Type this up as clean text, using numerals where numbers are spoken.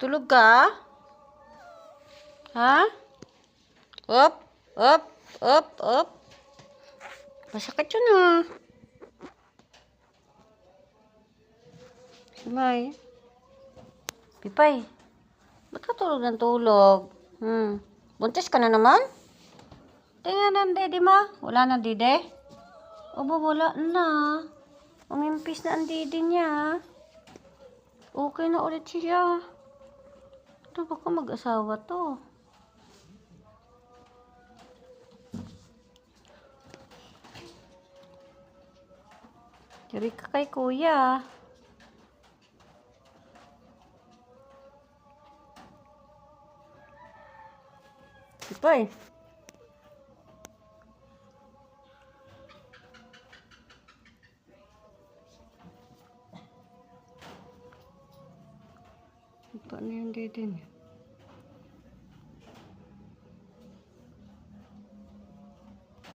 Tulog ka? Ha? Up, up, up, up. Masakit yun ah. Simay. Pipay. Ba't ka tulog ng tulog? Buntis ka na naman? Tingnan ng dede ma. Wala na dede? Aba, wala na. Umimpis na ang dede niya. Okay na ulit siya. Ito baka mag-asawa to. Yari ka kay kuya. Pipay. Paano yung dede niya?